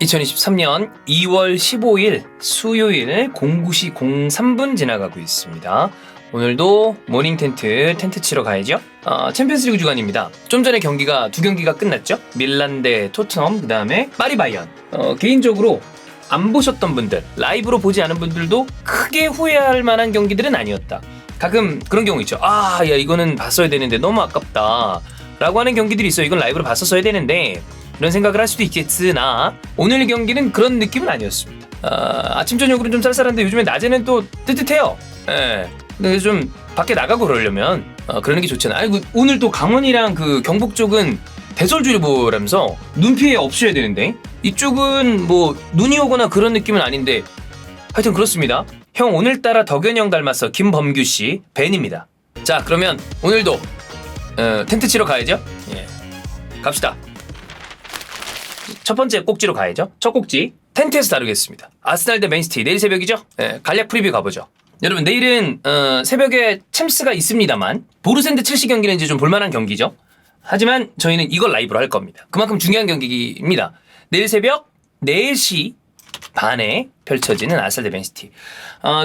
2023년 2월 15일 수요일 09시 03분 지나가고 있습니다. 오늘도 모닝 텐트 치러 가야죠. 챔피언스리그 주간입니다. 좀 전에 경기가 두 경기가 끝났죠. 밀란 대 토트넘, 그 다음에 파리 바이언. 개인적으로 안 보셨던 분들, 라이브로 보지 않은 분들도 크게 후회할 만한 경기들은 아니었다. 가끔 그런 경우 있죠. 야 이거는 봤어야 되는데 너무 아깝다 라고 하는 경기들이 있어요. 이건 라이브로 봤었어야 되는데 이런 생각을 할 수도 있겠으나 오늘 경기는 그런 느낌은 아니었습니다. 아침 저녁으로는 좀 쌀쌀한데 요즘에 낮에는 또 뜨뜻해요. 예. 근데 좀 밖에 나가고 그러려면 그러는 게 좋잖아요. 오늘 또 강원이랑 그 경북 쪽은 대설주의보라면서 눈 피해 없으셔야 되는데 이쪽은 뭐 눈이 오거나 그런 느낌은 아닌데 하여튼 그렇습니다. 형 오늘따라 덕현형 닮았어. 김범규씨 벤입니다. 자 그러면 오늘도 텐트 치러 가야죠. 예. 갑시다. 첫 번째 꼭지로 가야죠. 첫 꼭지 텐트에서 다루겠습니다. 아스날 대 맨시티 내일 새벽이죠. 예, 간략 프리뷰 가보죠. 여러분 내일은 새벽에 챔스가 있습니다만 보르센 대 첼시 경기는 이제 좀 볼만한 경기죠. 하지만 저희는 이걸 라이브로 할 겁니다. 그만큼 중요한 경기입니다. 내일 새벽 4시 반에 펼쳐지는 아스날 대 맨시티.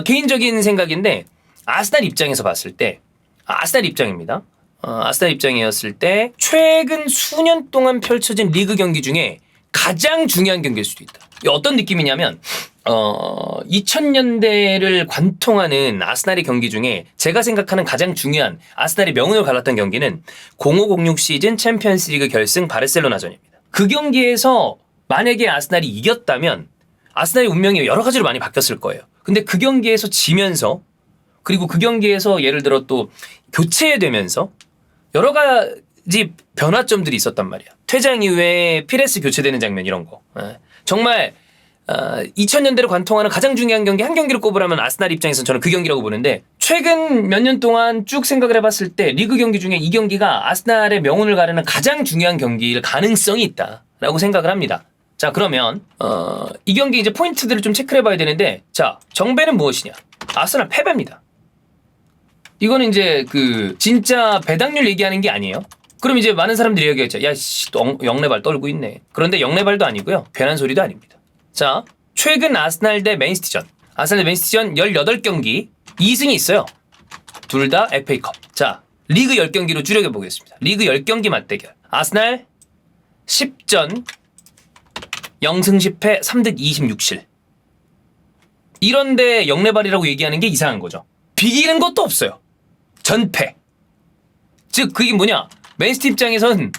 개인적인 생각인데 아스날 입장에서 봤을 때 아스날 입장입니다. 아스날 입장이었을 때 최근 수년 동안 펼쳐진 리그 경기 중에 가장 중요한 경기일 수도 있다. 어떤 느낌이냐면 2000년대를 관통하는 아스날의 경기 중에 제가 생각하는 가장 중요한 아스날의 명운을 갈랐던 경기는 0506 시즌 챔피언스리그 결승 바르셀로나전입니다. 그 경기에서 만약에 아스날이 이겼다면 아스날의 운명이 여러 가지로 많이 바뀌었을 거예요. 근데 그 경기에서 지면서 그리고 그 경기에서 예를 들어 또 교체되면서 여러 가지 변화점들이 있었단 말이야. 퇴장 이후에 피레스 교체되는 장면 이런 거. 정말 2000년대를 관통하는 가장 중요한 경기 한 경기를 꼽으라면 아스날 입장에서는 저는 그 경기라고 보는데 최근 몇 년 동안 쭉 생각을 해봤을 때 리그 경기 중에 이 경기가 아스날의 명운을 가르는 가장 중요한 경기일 가능성이 있다라고 생각을 합니다. 자 그러면 이 경기 이제 포인트들을 좀 체크를 해봐야 되는데 자 정배는 무엇이냐? 아스날 패배입니다. 이거는 이제 그 진짜 배당률 얘기하는 게 아니에요. 그럼 이제 많은 사람들이 얘기하죠. 야씨 또 영레발 떨고 있네. 그런데 영레발도 아니고요. 괜한 소리도 아닙니다. 자 최근 아스날 대 맨시티전. 아스날 대 맨시티전 18경기 2승이 있어요. 둘 다 FA컵. 자 리그 10경기로 줄여보겠습니다. 리그 10경기 맞대결. 아스날 10전 0승 10패 3득 26실. 이런데 영레발이라고 얘기하는 게 이상한 거죠. 비기는 것도 없어요. 전패. 즉 그게 뭐냐? 맨시티 입장에선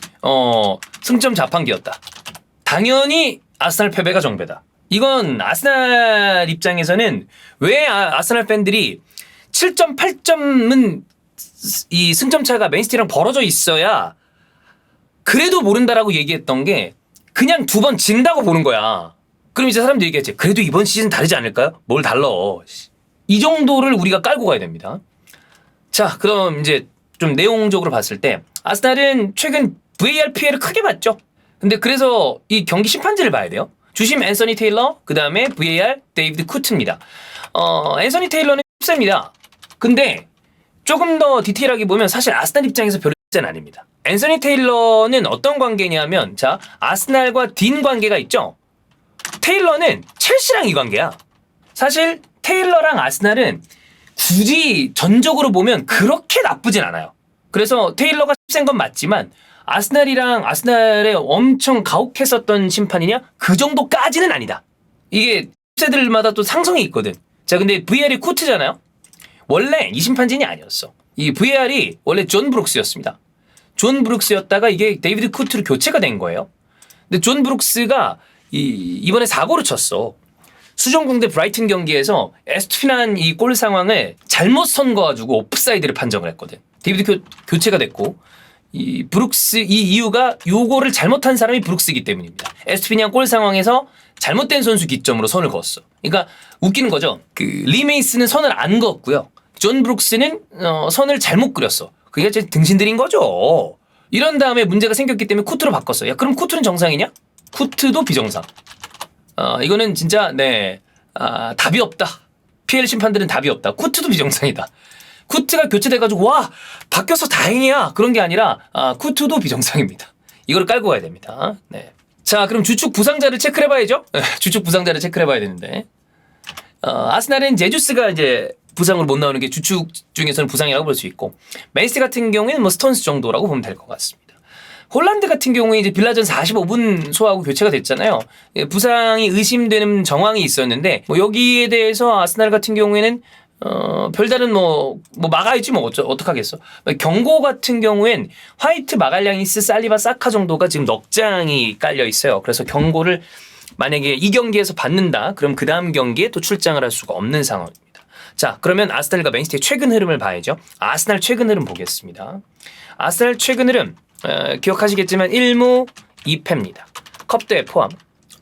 승점 자판기였다. 당연히 아스날 패배가 정배다. 이건 아스날 입장에서는 왜 아스날 팬들이 7점, 8점은 이 승점 차가 맨시티랑 벌어져 있어야 그래도 모른다라고 얘기했던 게 그냥 두 번 진다고 보는 거야. 그럼 이제 사람들이 얘기했지. 그래도 이번 시즌 다르지 않을까요? 뭘 달라. 이 정도를 우리가 깔고 가야 됩니다. 자, 그럼 이제 좀 내용적으로 봤을 때 아스날은 최근 VAR 피해를 크게 봤죠. 근데 그래서 이 경기 심판지를 봐야 돼요. 주심 앤서니 테일러, 그 다음에 VAR 데이비드 쿠트입니다. 앤서니 테일러는 셉니다. 근데 조금 더 디테일하게 보면 사실 아스날 입장에서 별로 는 아닙니다. 앤서니 테일러는 어떤 관계냐면 자 아스날과 딘 관계가 있죠. 테일러는 첼시랑 이 관계야. 사실 테일러랑 아스날은 굳이 전적으로 보면 그렇게 나쁘진 않아요. 그래서 테일러가 센 건 맞지만 아스날이랑 아스날에 엄청 가혹했었던 심판이냐? 그 정도까지는 아니다. 이게 세들마다 또 상성이 있거든. 자 근데 VAR이 쿠트잖아요. 원래 이 심판진이 아니었어. 이 VAR이 원래 존 브룩스였습니다. 존 브룩스였다가 이게 데이비드 쿠트로 교체가 된 거예요. 근데 존 브룩스가 이번에 사고를 쳤어. 수정공대 브라이튼 경기에서 에스투피난 이 골 상황을 잘못 선거가지고 오프사이드를 판정을 했거든. 데이비드 교체가 됐고 이 브룩스 이 이유가 요거를 잘못한 사람이 브룩스이기 때문입니다. 에스투피난 골 상황에서 잘못된 선수 기점으로 선을 그었어. 그러니까 웃기는 거죠. 그 리메이스는 선을 안 그었고요. 존 브룩스는 선을 잘못 그렸어. 그게 이제 등신들인 거죠. 이런 다음에 문제가 생겼기 때문에 쿠트로 바꿨어. 야 그럼 쿠트는 정상이냐? 쿠트도 비정상. 이거는 진짜 답이 없다. PL 심판들은 답이 없다. 쿠트도 비정상이다. 쿠트가 교체돼가지고 와 바뀌어서 다행이야 그런 게 아니라 쿠트도 비정상입니다. 이걸 깔고 가야 됩니다. 네. 자, 그럼 주축 부상자를 체크를 해봐야죠. 주축 부상자를 체크를 해봐야 되는데 아스날은 제주스가 이제 부상으로 못 나오는 게 주축 중에서는 부상이라고 볼 수 있고, 맨시티 같은 경우에는 뭐 스톤스 정도라고 보면 될 것 같습니다. 홀란드 같은 경우에 이제 빌라전 45분 소화하고 교체가 됐잖아요. 부상이 의심되는 정황이 있었는데 뭐 여기에 대해서 아스날 같은 경우에는 별다른 뭐 막아야지 뭐 어떡하겠어. 경고 같은 경우엔 화이트, 마갈량이스, 살리바, 사카 정도가 지금 넉 장이 깔려 있어요. 그래서 경고를 만약에 이 경기에서 받는다, 그럼 그 다음 경기에 또 출장을 할 수가 없는 상황입니다. 자, 그러면 아스날과 맨시티의 최근 흐름을 봐야죠. 아스날 최근 흐름 보겠습니다. 아스날 최근 흐름 기억하시겠지만 1무 2패입니다. 컵대회 포함.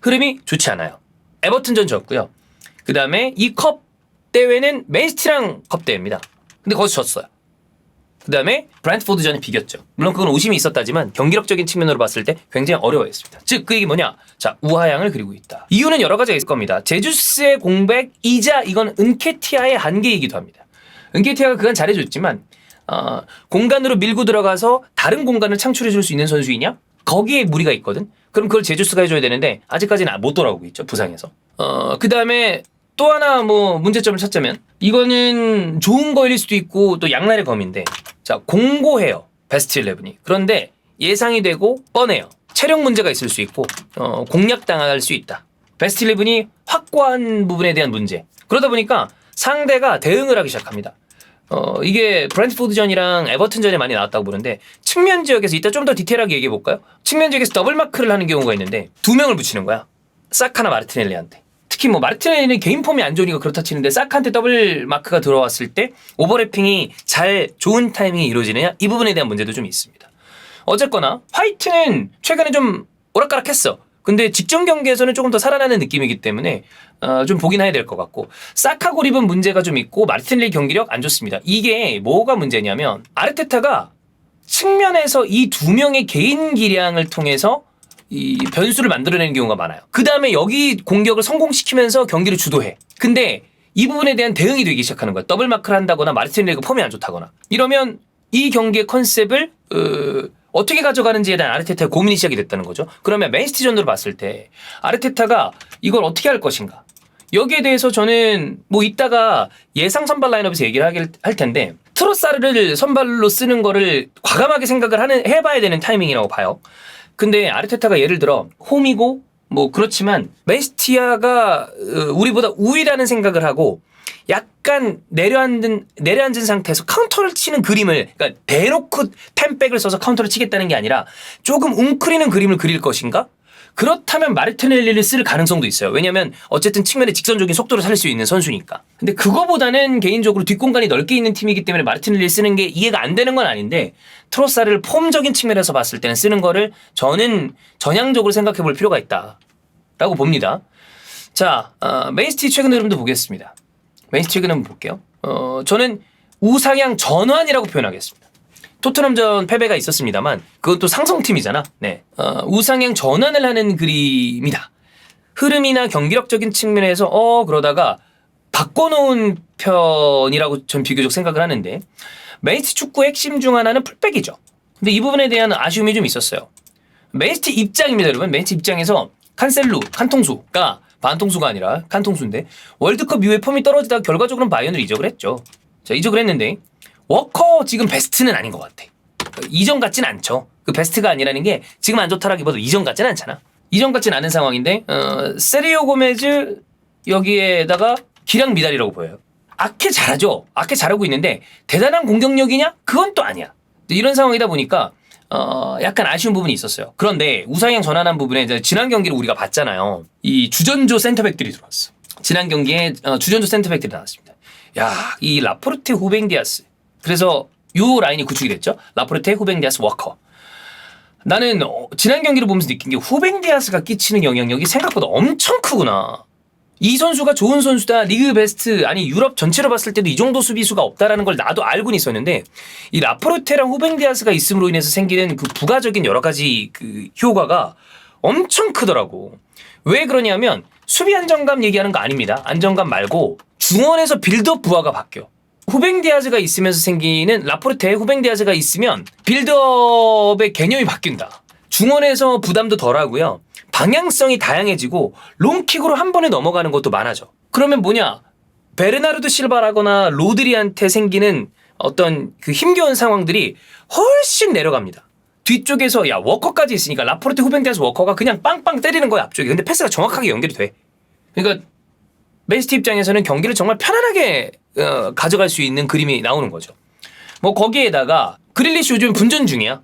흐름이 좋지 않아요. 에버튼전 졌고요. 그 다음에 이 컵 대회는 맨시티랑 컵 대회입니다. 근데 거기서 졌어요. 그 다음에 브랜트포드전에 비겼죠. 물론 그건 오심이 있었다지만 경기력적인 측면으로 봤을 때 굉장히 어려워했습니다. 즉 그 얘기 뭐냐? 자, 우하향을 그리고 있다. 이유는 여러 가지가 있을 겁니다. 제주스의 공백이자 이건 은케티아의 한계이기도 합니다. 은케티아가 그간 잘해줬지만 공간으로 밀고 들어가서 다른 공간을 창출해 줄 수 있는 선수이냐? 거기에 무리가 있거든. 그럼 그걸 제주스가 해줘야 되는데 아직까지는 못 돌아오고 있죠. 부상해서. 그 다음에 또 하나 뭐 문제점을 찾자면 이거는 좋은 거일 수도 있고 또 양날의 검인데, 자, 공고해요. 베스트 11이. 그런데 예상이 되고 뻔해요. 체력 문제가 있을 수 있고 공략당할 수 있다. 베스트 11이 확고한 부분에 대한 문제. 그러다 보니까 상대가 대응을 하기 시작합니다. 이게 브랜트포드전이랑 에버튼전에 많이 나왔다고 보는데, 측면 지역에서 이따 좀 더 디테일하게 얘기해 볼까요? 측면 지역에서 더블 마크를 하는 경우가 있는데 두 명을 붙이는 거야. 사카나 마르티넬리한테. 특히 뭐 마르티넬리는 개인 폼이 안 좋으니까 그렇다 치는데 사카한테 더블 마크가 들어왔을 때 오버래핑이 좋은 타이밍이 이루어지느냐, 이 부분에 대한 문제도 좀 있습니다. 어쨌거나 화이트는 최근에 좀 오락가락했어. 근데 직전 경기에서는 조금 더 살아나는 느낌이기 때문에 좀 보긴 해야 될 것 같고, 사카 고립은 문제가 좀 있고 마르티넬리 경기력 안 좋습니다. 이게 뭐가 문제냐면 아르테타가 측면에서 이 두 명의 개인 기량을 통해서 이 변수를 만들어내는 경우가 많아요. 그 다음에 여기 공격을 성공시키면서 경기를 주도해. 근데 이 부분에 대한 대응이 되기 시작하는 거야. 더블 마크를 한다거나 마르티넬리가 폼이 안 좋다거나. 이러면 이 경기의 컨셉을 어떻게 가져가는지에 대한 아르테타의 고민이 시작이 됐다는 거죠. 그러면 맨시티전으로 봤을 때 아르테타가 이걸 어떻게 할 것인가. 여기에 대해서 저는 뭐 이따가 예상 선발 라인업에서 얘기를 할 텐데, 트로사르를 선발로 쓰는 거를 과감하게 생각을 해봐야 되는 타이밍이라고 봐요. 근데 아르테타가 예를 들어 홈이고 뭐 그렇지만 맨시티아가 우리보다 우위라는 생각을 하고 약간 내려앉은 상태에서 카운터를 치는 그림을, 그러니까 대놓고 템백을 써서 카운터를 치겠다는 게 아니라 조금 웅크리는 그림을 그릴 것인가? 그렇다면 마르티넬리를 쓸 가능성도 있어요. 왜냐면 어쨌든 측면에 직선적인 속도를 살릴 수 있는 선수니까. 근데 그거보다는 개인적으로 뒷공간이 넓게 있는 팀이기 때문에 마르티넬리를 쓰는 게 이해가 안 되는 건 아닌데, 트로사를 폼적인 측면에서 봤을 때는 쓰는 거를 저는 전향적으로 생각해 볼 필요가 있다라고 봅니다. 자, 맨시티 최근 흐름도 보겠습니다. 맨시티 최근 흐름 볼게요. 저는 우상향 전환이라고 표현하겠습니다. 토트넘전 패배가 있었습니다만 그건 또 상성팀이잖아. 네, 우상향 전환을 하는 그림이다. 흐름이나 경기력적인 측면에서 그러다가 바꿔놓은 편이라고 전 비교적 생각을 하는데, 맨시티 축구의 핵심 중 하나는 풀백이죠. 근데 이 부분에 대한 아쉬움이 좀 있었어요. 맨시티 입장입니다, 여러분. 맨시티 입장에서 칸통수가 반통수가 아니라 칸통수인데 월드컵 이후에 폼이 떨어지다가 결과적으로는 바이언을 이적을 했죠. 자, 이적을 했는데 워커 지금 베스트는 아닌 것 같아. 이전 같진 않죠. 그 베스트가 아니라는 게 지금 안 좋다라기보다 이전 같진 않잖아. 이전 같진 않은 상황인데 세리오 고메즈 여기에다가 기량 미달이라고 보여요. 아케 잘하죠. 아케 잘하고 있는데 대단한 공격력이냐? 그건 또 아니야. 이런 상황이다 보니까 약간 아쉬운 부분이 있었어요. 그런데 우상향 전환한 부분에 이제 지난 경기를 우리가 봤잖아요. 이 주전조 센터백들이 들어왔어. 지난 경기에 주전조 센터백들이 나왔습니다. 야, 이 라포르테, 후뱅 디아스. 그래서 요 라인이 구축이 됐죠. 라포르테, 후뱅 디아스, 워커. 나는 지난 경기를 보면서 느낀 게 후뱅 디아스가 끼치는 영향력이 생각보다 엄청 크구나. 이 선수가 좋은 선수다, 리그 베스트, 아니 유럽 전체로 봤을 때도 이 정도 수비수가 없다라는 걸 나도 알고는 있었는데, 이 라포르테랑 후뱅 디아스가 있음으로 인해서 생기는 그 부가적인 여러 가지 그 효과가 엄청 크더라고. 왜 그러냐면 수비 안정감 얘기하는 거 아닙니다. 안정감 말고 중원에서 빌드업 부하가 바뀌어. 후뱅 디아즈가 있으면서 생기는, 라포르테, 후뱅 디아즈가 있으면 빌드업의 개념이 바뀐다. 중원에서 부담도 덜하고요. 방향성이 다양해지고 롱킥으로 한 번에 넘어가는 것도 많아져. 그러면 뭐냐? 베르나르도 실바라거나 로드리한테 생기는 어떤 그 힘겨운 상황들이 훨씬 내려갑니다. 뒤쪽에서 야 워커까지 있으니까 라포르테 후벤데스 워커가 그냥 빵빵 때리는 거야 앞쪽에. 근데 패스가 정확하게 연결이 돼. 그러니까 맨시티 입장에서는 경기를 정말 편안하게 가져갈 수 있는 그림이 나오는 거죠. 뭐 거기에다가 그릴리시 요즘 분전 중이야.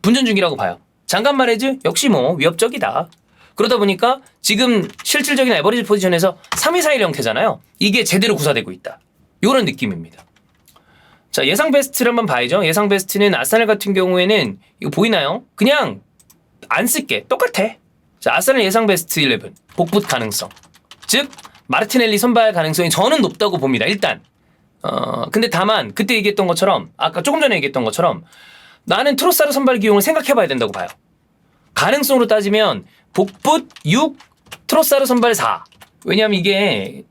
분전 중이라고 봐요. 잠깐 마레즈 역시 뭐 위협적이다. 그러다 보니까 지금 실질적인 에버리지 포지션에서 3-2-4-1 형태잖아요. 이게 제대로 구사되고 있다. 이런 느낌입니다. 자, 예상 베스트를 한번 봐야죠. 예상 베스트는 아스날 같은 경우에는 이거 보이나요? 그냥 안 쓸게. 똑같아. 자, 아스날 예상 베스트 11 복붙 가능성. 즉 마르티넬리 선발 가능성이 저는 높다고 봅니다. 일단 근데 다만 그때 얘기했던 것처럼 아까 조금 전에 얘기했던 것처럼 나는 트로사르 선발 기용을 생각해봐야 된다고 봐요. 가능성으로 따지면 복붙 6, 트로사르 선발 4. 왜냐하면 이게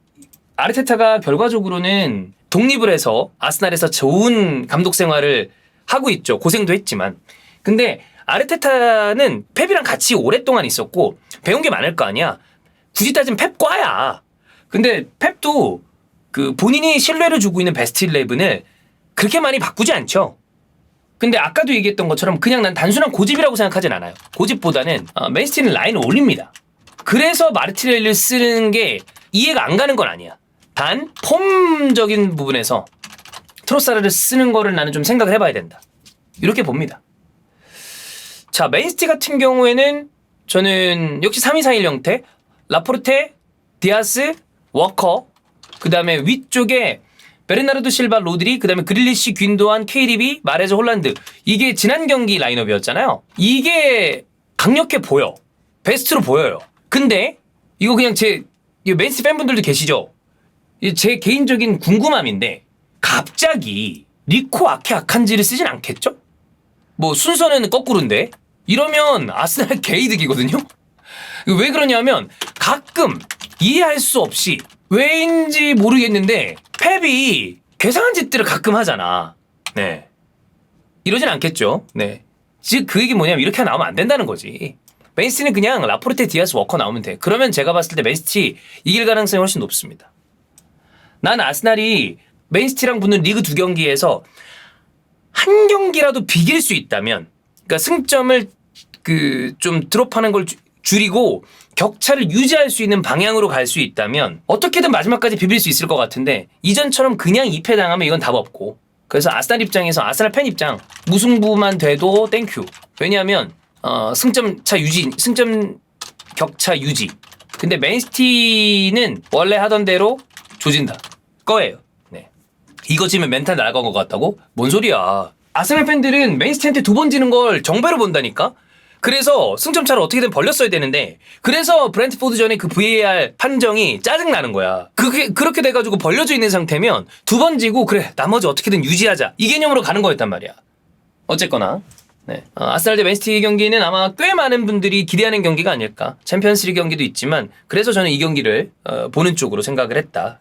아르테타가 결과적으로는 독립을 해서 아스날에서 좋은 감독 생활을 하고 있죠. 고생도 했지만. 근데 아르테타는 펩이랑 같이 오랫동안 있었고 배운 게 많을 거 아니야. 굳이 따지면 펩 과야. 근데 펩도 그 본인이 신뢰를 주고 있는 베스트 11을 그렇게 많이 바꾸지 않죠. 근데 아까도 얘기했던 것처럼 그냥 난 단순한 고집이라고 생각하진 않아요. 고집보다는 맨시티는 라인을 올립니다. 그래서 마르티넬리를 쓰는 게 이해가 안 가는 건 아니야. 단 폼적인 부분에서 트로사르를 쓰는 거를 나는 좀 생각을 해봐야 된다. 이렇게 봅니다. 자, 맨시티 같은 경우에는 저는 역시 3-2-4-1 형태 라포르테, 디아스, 워커 그 다음에 위쪽에 베르나르도 실바, 로드리, 그 다음에 그릴리시, 귄도안, KDB, 마레즈, 홀란드. 이게 지난 경기 라인업이었잖아요. 이게 강력해 보여. 베스트로 보여요. 근데 이거 그냥 맨시티 팬분들도 계시죠? 제 개인적인 궁금함인데 갑자기 리코 아케 아칸지를 쓰진 않겠죠? 뭐 순서는 거꾸로인데 이러면 아스날 개이득이거든요? 왜 그러냐면 가끔 이해할 수 없이 왜인지 모르겠는데 펩이 괴상한 짓들을 가끔 하잖아. 네. 이러진 않겠죠. 네. 즉 그 얘기 뭐냐면 이렇게 나오면 안 된다는 거지. 맨시티는 그냥 라포르테, 디아스, 워커 나오면 돼. 그러면 제가 봤을 때 맨시티 이길 가능성이 훨씬 높습니다. 난 아스날이 맨시티랑 붙는 리그 2경기에서 한 경기라도 비길 수 있다면, 그러니까 승점을 좀 드롭하는 걸 줄이고 격차를 유지할 수 있는 방향으로 갈 수 있다면 어떻게든 마지막까지 비빌 수 있을 것 같은데 이전처럼 그냥 2패 당하면 이건 답 없고. 그래서 아스날 입장에서 아스날 팬 입장 무승부만 돼도 땡큐. 왜냐하면 승점 격차 유지. 근데 맨시티는 원래 하던 대로 조진다 거예요. 네. 이거 지면 멘탈 나간 것 같다고? 뭔 소리야. 아스날 팬들은 맨시티한테 2번 지는 걸 정배로 본다니까? 그래서 승점차를 어떻게든 벌렸어야 되는데 그래서 브렌트포드전에 그 VAR 판정이 짜증나는 거야. 그렇게 돼가지고 벌려져 있는 상태면 2번 지고 그래 나머지 어떻게든 유지하자 이 개념으로 가는 거였단 말이야. 어쨌거나 네. 아스날 대 맨시티 경기는 아마 꽤 많은 분들이 기대하는 경기가 아닐까. 챔피언스리그 경기도 있지만 그래서 저는 이 경기를 보는 쪽으로 생각을 했다.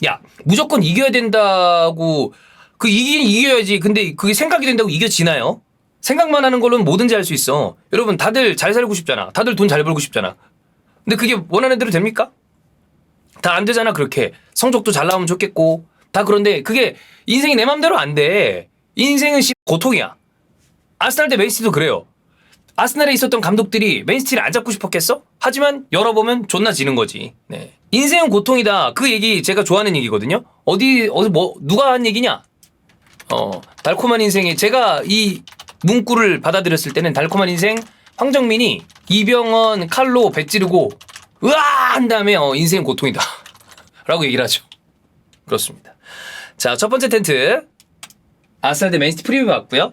야 무조건 이겨야 된다고 이겨야지. 근데 그게 생각이 된다고 이겨지나요? 생각만 하는 걸로는 뭐든지 할 수 있어. 여러분 다들 잘 살고 싶잖아. 다들 돈 잘 벌고 싶잖아. 근데 그게 원하는 대로 됩니까? 다 안 되잖아. 그렇게 성적도 잘 나오면 좋겠고 다. 그런데 그게 인생이 내 맘대로 안 돼. 인생은 고통이야. 아스날 대 맨시티도 그래요. 아스날에 있었던 감독들이 맨시티를 안 잡고 싶었겠어? 하지만 열어보면 존나 지는 거지. 네. 인생은 고통이다. 그 얘기 제가 좋아하는 얘기거든요. 누가 한 얘기냐? 달콤한 인생에 제가 이 문구를 받아들였을 때는 달콤한 인생 황정민이 이병헌 칼로 배 찌르고 으아 한 다음에 인생 고통이다 라고 얘기를 하죠. 그렇습니다. 자, 첫 번째 텐트 아스날 대 맨시티 프리뷰 봤고요.